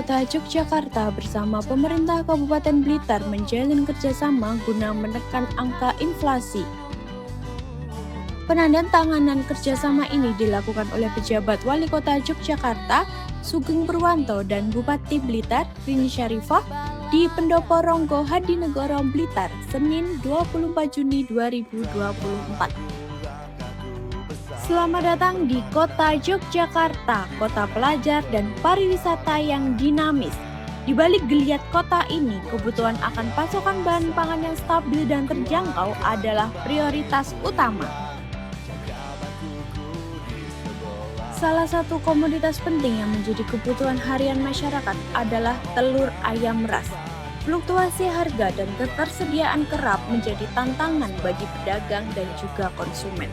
Kota Yogyakarta bersama pemerintah Kabupaten Blitar menjalin kerjasama guna menekan angka inflasi. Penandatanganan kerjasama ini dilakukan oleh pejabat Wali Kota Yogyakarta, Sugeng Purwanto, dan Bupati Blitar, Rini Syarifah, di Pendopo Ronggo Hadinegoro, Blitar, Senin 24 Juni 2024. Selamat datang di Kota Yogyakarta, kota pelajar dan pariwisata yang dinamis. Di balik geliat kota ini, kebutuhan akan pasokan bahan pangan yang stabil dan terjangkau adalah prioritas utama. Salah satu komoditas penting yang menjadi kebutuhan harian masyarakat adalah telur ayam ras. Fluktuasi harga dan ketersediaan kerap menjadi tantangan bagi pedagang dan juga konsumen.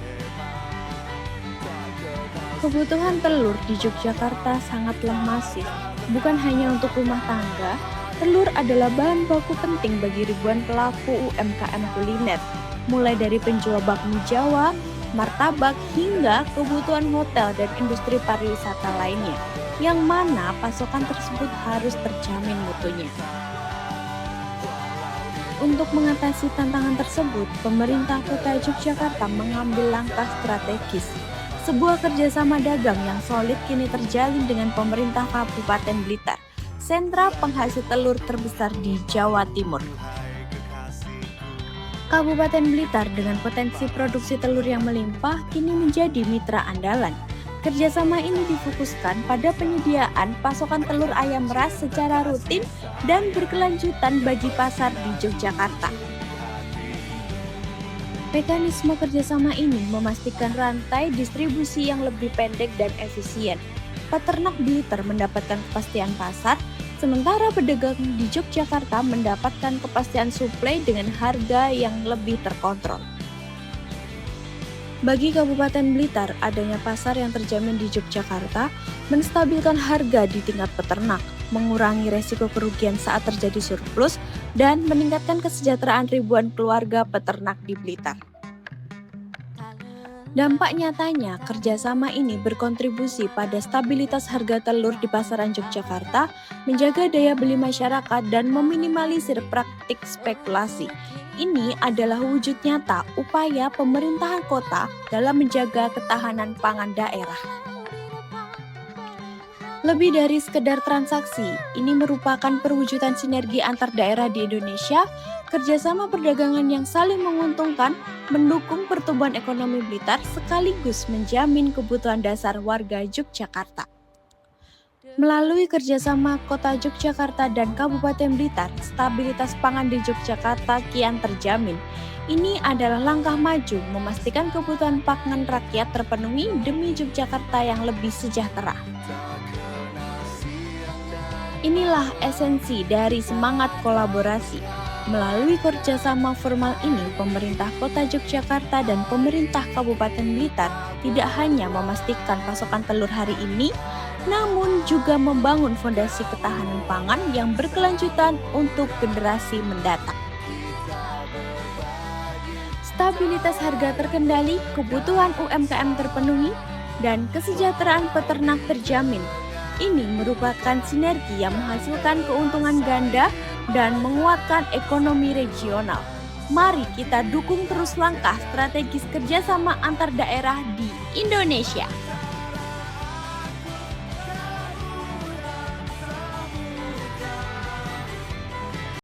Kebutuhan telur di Yogyakarta sangatlah masif. Bukan hanya untuk rumah tangga, telur adalah bahan baku penting bagi ribuan pelaku UMKM kuliner, mulai dari penjual bakmi Jawa, martabak, hingga kebutuhan hotel dan industri pariwisata lainnya, yang mana pasokan tersebut harus terjamin mutunya. Untuk mengatasi tantangan tersebut, pemerintah Kota Yogyakarta mengambil langkah strategis. Sebuah kerjasama dagang yang solid kini terjalin dengan pemerintah Kabupaten Blitar, sentra penghasil telur terbesar di Jawa Timur. Kabupaten Blitar dengan potensi produksi telur yang melimpah kini menjadi mitra andalan. Kerjasama ini difokuskan pada penyediaan pasokan telur ayam ras secara rutin dan berkelanjutan bagi pasar di Yogyakarta. Mekanisme kerjasama ini memastikan rantai distribusi yang lebih pendek dan efisien. Peternak Blitar mendapatkan kepastian pasar, sementara pedagang di Yogyakarta mendapatkan kepastian suplai dengan harga yang lebih terkontrol. Bagi Kabupaten Blitar, adanya pasar yang terjamin di Yogyakarta menstabilkan harga di tingkat peternak, mengurangi resiko kerugian saat terjadi surplus, dan meningkatkan kesejahteraan ribuan keluarga peternak di Blitar. Dampak nyatanya, kerjasama ini berkontribusi pada stabilitas harga telur di pasaran Yogyakarta, menjaga daya beli masyarakat, dan meminimalisir praktik spekulasi. Ini adalah wujud nyata upaya pemerintahan kota dalam menjaga ketahanan pangan daerah. Lebih dari sekedar transaksi, ini merupakan perwujudan sinergi antar daerah di Indonesia, kerjasama perdagangan yang saling menguntungkan, mendukung pertumbuhan ekonomi Blitar sekaligus menjamin kebutuhan dasar warga Yogyakarta. Melalui kerjasama Kota Yogyakarta dan Kabupaten Blitar, stabilitas pangan di Yogyakarta kian terjamin. Ini adalah langkah maju memastikan kebutuhan pangan rakyat terpenuhi demi Yogyakarta yang lebih sejahtera. Inilah esensi dari semangat kolaborasi. Melalui kerjasama formal ini, pemerintah Kota Yogyakarta dan pemerintah Kabupaten Blitar tidak hanya memastikan pasokan telur hari ini, namun juga membangun fondasi ketahanan pangan yang berkelanjutan untuk generasi mendatang. Stabilitas harga terkendali, kebutuhan UMKM terpenuhi, dan kesejahteraan peternak terjamin. Ini merupakan sinergi yang menghasilkan keuntungan ganda dan menguatkan ekonomi regional. Mari kita dukung terus langkah strategis kerjasama antar daerah di Indonesia.